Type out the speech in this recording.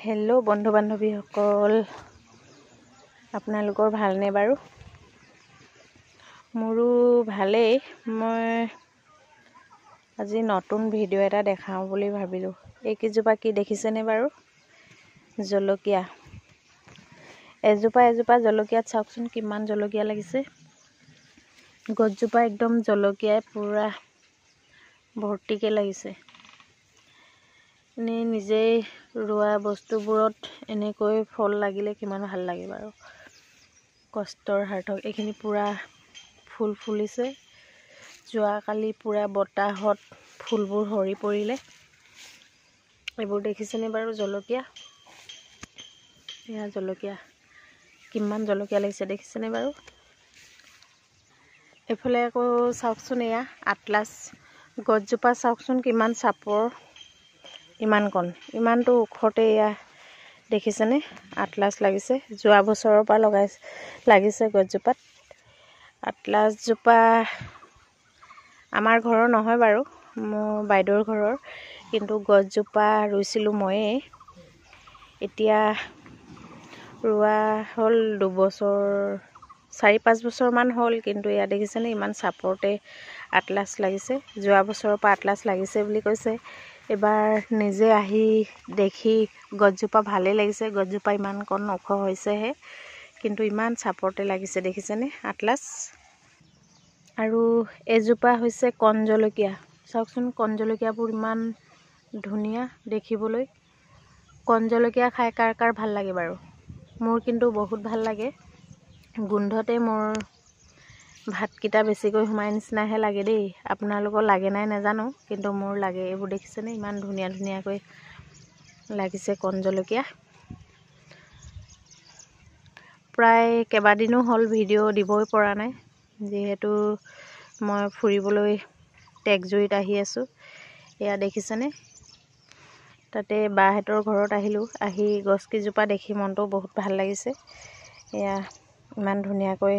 Hello' বন্ধু বান্ধৱীসকল, আপোনালোকৰ ভালনে বাৰু? মোৰো ভালেই। মই আজি নতুন ভিডিঅ' এটা দেখাওঁ বুলি ভাবিলোঁ। এইকেইজোপা কি দেখিছেনে বাৰু? জলকীয়া। এজোপা এজোপা জলকীয়াত চাওকচোন কিমান জলকীয়া লাগিছে। গছজোপা একদম জলকীয়াই পূৰা ভৰ্তিকৈ লাগিছে। এনেই নিজেই ৰোৱা বস্তুবোৰত এনেকৈ ফল লাগিলে কিমান ভাল লাগে বাৰু। কষ্টৰ সাৰ্থক। এইখিনি পূৰা ফুল ফুলিছে। যোৱাকালি পূৰা বতাহত ফুলবোৰ সৰি পৰিলে। এইবোৰ দেখিছেনে বাৰু জলকীয়া? এয়া জলকীয়া। কিমান জলকীয়া লাগিছে দেখিছেনে বাৰু? এইফালে আকৌ চাওকচোন, এয়া আটলাছ গছজোপা চাওকচোন কিমান চাপৰ, ইমানকণ ইমানটো ওখতে এয়া দেখিছেনে আটলাছ লাগিছে। যোৱা বছৰৰ পৰা লাগিছে গছজোপাত। আটলাছজোপা আমাৰ ঘৰৰ নহয় বাৰু, মোৰ বাইদেউৰ ঘৰৰ, কিন্তু গছজোপা ৰুইছিলোঁ ময়েই। এতিয়া ৰোৱা হ'ল 4-5 বছৰমান হ'ল, কিন্তু ইয়াত দেখিছেনে ইমান চাপৰতে আটলাছ লাগিছে। যোৱা বছৰৰ পৰা আটলাছ লাগিছে বুলি কৈছে। এবাৰ নিজে আহি দেখি গছজোপা ভালেই লাগিছে। গছজোপা ইমানকণ ওখ হৈছেহে, কিন্তু ইমান চাপৰতে লাগিছে দেখিছেনে আটলাছ। আৰু এজোপা হৈছে কণ জলকীয়া। চাওকচোন কণ জলকীয়াবোৰ ইমান ধুনীয়া দেখিবলৈ। কণ জলকীয়া খাই কাৰ কাৰ ভাল লাগে বাৰু? মোৰ কিন্তু বহুত ভাল লাগে। গোন্ধতে মোৰ ভাতকেইটা বেছিকৈ সোমাই নিচিনাহে লাগে দেই। আপোনালোকৰ লাগে নাই নাজানো, কিন্তু মোৰ লাগে। এইবোৰ দেখিছেনে ইমান ধুনীয়া ধুনীয়াকৈ লাগিছে কণ জলকীয়া। প্ৰায় কেইবাদিনো হ'ল ভিডিঅ' দিবই পৰা নাই, যিহেতু মই ফুৰিবলৈ টেকজুৰিত আহি আছোঁ। এয়া দেখিছেনে, তাতে বাহঁতৰ ঘৰত আহিলোঁ। আহি গছকেইজোপা দেখি মনটো বহুত ভাল লাগিছে। এয়া ইমান ধুনীয়াকৈ